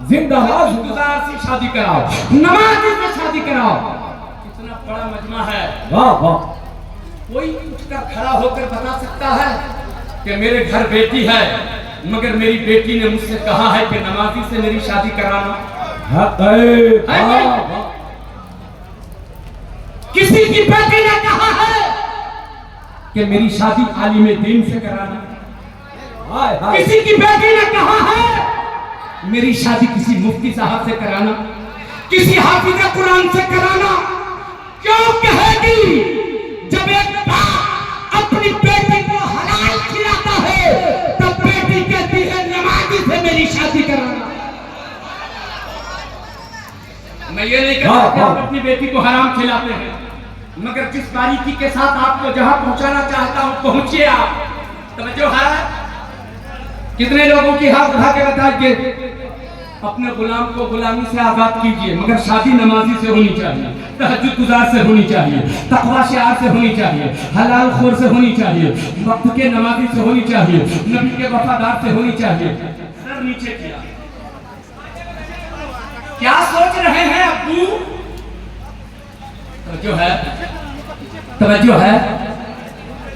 जिंदाबाद। गुजार से शादी कराओ, नमाजी से शादी कराओ। कितना बड़ा मजमा है। वाह वाह। कोई उठकर खड़ा होकर बता सकता है कि मेरे घर बेटी है, मगर मेरी बेटी ने मुझसे कहा है कि नमाजी से मेरी शादी कराना। किसी की बेटी ने कहा है कि मेरी शादी आलिम दीन से कराना। किसी की बेटी ने कहा है मेरी शादी किसी मुफ्ती साहब से कराना, किसी हाफिज कुरान से कराना। क्यों कहेगी? जब एक बाप अपनी बेटी को हलाल खिलाता है तब बेटी कहती है नमाजी से मेरी शादी कराना। मैं ये नहीं कहता कि आप अपनी बेटी को हराम खिलाते हैं, मगर जिस बारीकी के साथ आपको जहां पहुंचाना चाहता हूं पहुंचिए आप। तवज्जो है? कितने लोगों की हाथ उठा के बताइए अपने गुलाम को गुलामी से आजाद कीजिए, मगर शादी नमाजी से होनी चाहिए, तहज्जुद गुजार से होनी चाहिए, तकवा शिआर से होनी चाहिए, हलाल खोर से होनी चाहिए, वक्त के नमाजी से होनी चाहिए, नबी के वफादार से होनी चाहिए। सर नीचे किया। क्या सोच रहे हैं अब्बू? तवज्जो है, तवज्जो है।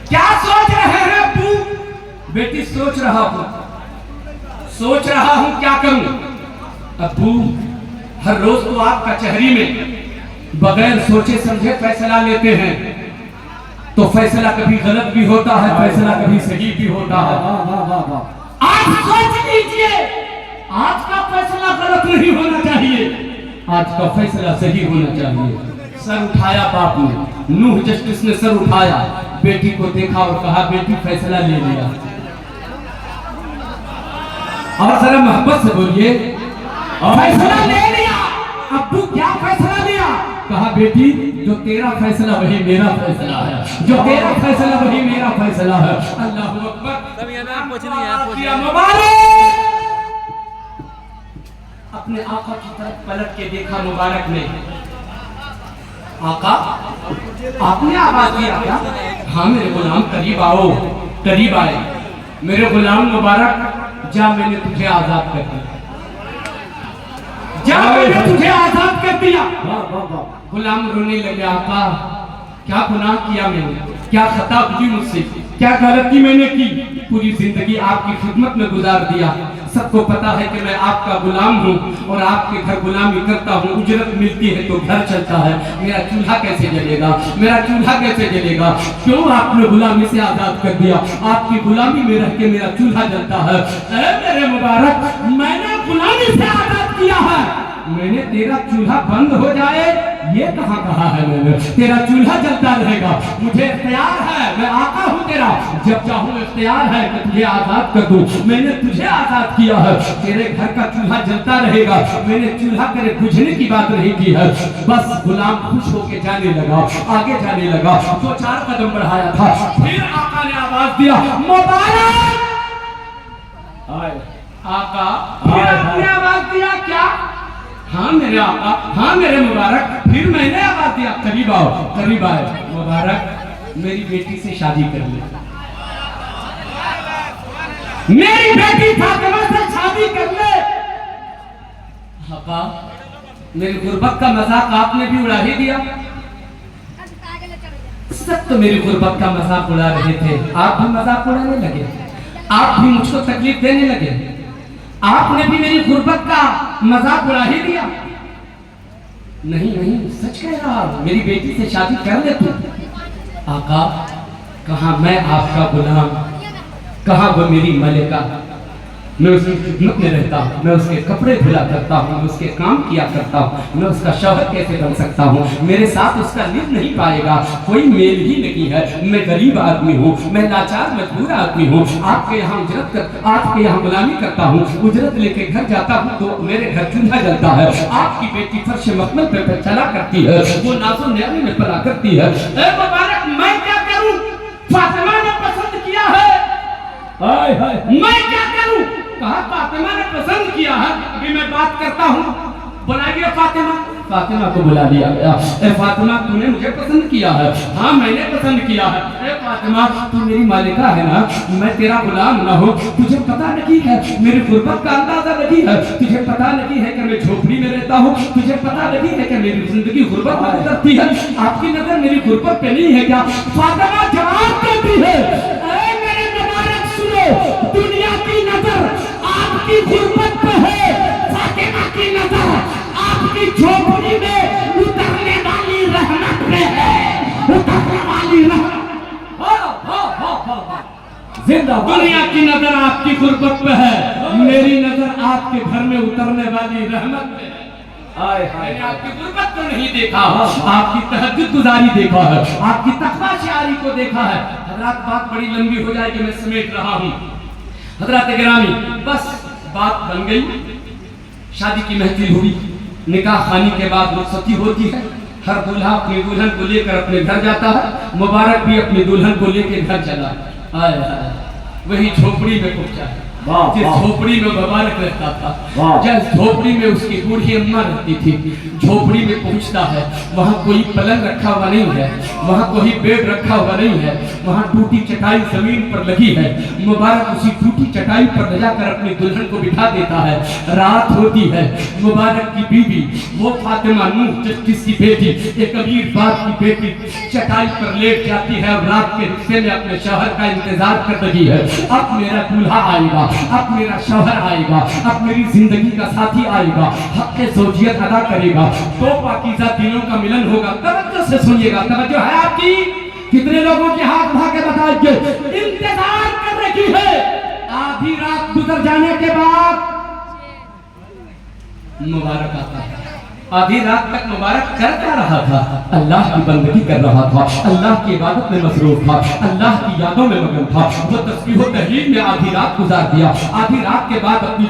क्या सोच रहे हैं अब्बू? बेटी सोच रहा हूं, सोच रहा हूं क्या करूं। अब्बू हर रोज तो आप कचहरी में बगैर सोचे समझे फैसला लेते हैं, तो फैसला कभी गलत भी होता है, फैसला कभी सही भी होता है। आज सोच लीजिए, आज का फैसला गलत नहीं होना चाहिए, आज का फैसला सही होना चाहिए। सर उठाया बाप ने, नूह जस्टिस ने सर उठाया, बेटी को देखा और कहा बेटी फैसला ले लिया। और जरा मोहब्बत से बोलिए, फैसला ले लिया। अब्बू क्या फैसला लिया? कहा बेटी जो तेरा फैसला वही मेरा फैसला है, जो तेरा फैसला वही मेरा फैसला है। अल्लाहू अकबर। मुबारक। अपने आका की तरफ पलट के देखा मुबारक ने। आका आपने आवाज दिया क्या? हाँ मेरे गुलाम करीब आओ। करीब आए। मेरे गुलाम मुबारक जा मैंने तुझे आजाद कर दिया, जा मैंने तुझे आजाद कर दिया। गुलाम रोने लगे। आका क्या गुनाह किया मैंने, क्या खता की मुझसे, क्या गलती मैंने की? पूरी जिंदगी आपकी खिदमत में गुजार दिया, सबको पता है कि मैं आपका गुलाम हूँ और आपके घर गुलामी करता हूँ, उजरत मिलती है तो घर चलता है। मेरा चूल्हा कैसे जलेगा, मेरा चूल्हा कैसे जलेगा? क्यों आपने गुलामी से आजाद कर दिया? आपकी गुलामी में रह के मेरा चूल्हा जलता है। अरे मेरे मुबारक, मैंने गुलामी से आजाद किया है, मैंने तेरा चूल्हा बंद हो जाए ये कहाँ कहा है मैंने? तेरा चूल्हा जलता रहेगा, मुझे इख्तियार है, मैं आका हूँ तेरा, जब चाहूँ इख्तियार है कि तुझे आजाद कर दूं। मैंने तुझे आजाद किया है, तेरे घर का चूल्हा जलता रहेगा, मैंने चूल्हा तेरे बुझने की बात नहीं की है। बस गुलाम खुश होके जाने लगा, आगे जाने लगा, 2-4 कदम बढ़ाया था, फिर आका ने आवाज दिया मुबारक। आका फिर आपने आवाज दिया क्या? हाँ मेरे आका, हाँ मेरे मुबारक। फिर मैंने आवाज दिया करीब आओ। करीब आए। मुबारक मेरी बेटी से शादी कर ले, मेरी बेटी फातिमा से शादी कर ले। आका मेरी गुर्बत का मजाक आपने भी उड़ा ही दिया। सब तो मेरी गुर्बत का मजाक उड़ा रहे थे, आप भी मजाक उड़ाने लगे, आप भी मुझको तकलीफ देने लगे, आपने भी मेरी गुर्बत का मजाक उड़ा ही दिया। नहीं नहीं सच कह रहा, मेरी बेटी से शादी कर ले तू। आका कहा मैं आपका गुलाम, कहा वो मेरी मलिका, मैं उसकी खिदमत में रहता हूँ, मैं उसके कपड़े धुला करता हूँ, मैं उसके काम किया करता हूँ, मैं उसका शौहर कैसे बन सकता हूँ? मेरे साथ उसका लिव नहीं पाएगा, कोई मेल ही नहीं है। मैं गरीब आदमी हूँ, मैं लाचार मजबूर आदमी हूँ, आपके यहाँ उजरत कर, आपके यहाँ गुलामी करता हूँ, उजरत लेके घर जाता हूँ तो मेरे घर चूल्हा जलता है। आपकी बेटी फर्श मखमल पे चला करती है, वो नाज़ो न्याज़ में पला करती है। ए मुबारक मैं क्या करूँ? फातिमा ने पसंद किया है। हाय हाय मैं क्या करूँ? कहा फातिमा ने पसंद किया है, अभी मैं बात करता हूँ, बुलाइए फातिमा। फातिमा को बुला लिया गया। ए फातिमा, तूने मुझे पसंद किया है? हाँ, मैंने पसंद किया है। ए फातिमा, तू मेरी मालिका है ना, मैं तेरा गुलाम ना हो? तुझे पता नहीं है मेरी गुर्बत का अंदाजा नहीं है? तुझे पता नहीं है कि मैं झोपड़ी में रहता हूँ? तुझे पता नहीं है कि मेरी जिंदगी गुर्बत में गुजरती है? आपकी नजर मेरी गुर्बत पे नहीं है क्या? फातिमा जवाब देती है, ऐ मेरे मुबारक सुनो, दुनिया की नजर आपकी गुर्बत पे है, फातिमा की नजर आपकी झोपड़ी में उतरने वाली रहमत पे है, उतरने वाली रहमत। दुनिया की नजर आपकी गुर्बत पे है, मेरी नजर आपके घर में उतरने वाली रहमत पे है। मैंने आपकी गुर्बत को नहीं देखा, आपकी तहज्जुद गुजारी देखा है, आपकी तकवा शारी को देखा है। हजरत, बात बड़ी लंबी हो जाएगी, मैं समेट रहा हूँ। हजरत गिरामी, बस बात बन गई, शादी की महफिल हुई, निकाह खानी के बाद रुखसती होती है। हर दूल्हा अपनी दुल्हन को लेकर अपने घर जाता है, मुबारक भी अपनी दुल्हन को लेकर घर चला। आए वही झोपड़ी में पहुंचा है, जिस झोपड़ी में मुबारक रहता था, जिस झोपड़ी में उसकी बूढ़ी अम्मा रहती थी। झोपड़ी में पहुंचता है, वहाँ कोई पलंग रखा हुआ नहीं है, वहाँ कोई बेड रखा हुआ नहीं है, वहाँ टूटी चटाई जमीन पर लगी है। मुबारक उसी टूटी चटाई पर ले जाकर अपनी दुल्हन को बिठा देता है। रात होती है, मुबारक की बीवी वो फातिमा नूह जस्टिस की बेटी, एक अमीर बाप की बेटी चटाई पर लेट जाती है और रात के हिस्से में अपने शौहर का इंतजार कर रही है। अब मेरा दूल्हा आएगा, अब मेरा शौहर आएगा, अब मेरी जिंदगी का साथी आएगा, हक के ज़ौजियत अदा करेगा, तो पाकीज़ा दिलों का मिलन होगा। तवज्जो से सुनिएगा, तवज्जो है आपकी? कितने लोगों के हाथ उठा के बताइए, इंतजार कर रही है। आधी रात गुजर जाने के बाद मुबारक आता है। आधी रात तक मुबारक कर क्या रहा था? अल्लाह की बंदगी कर रहा था, अल्लाह की इबादत में मसरूफ था, अल्लाह की यादों में मगन था। वो तस्बीह व तहलील में आधी रात गुजार दिया। आधी रात के बाद अपनी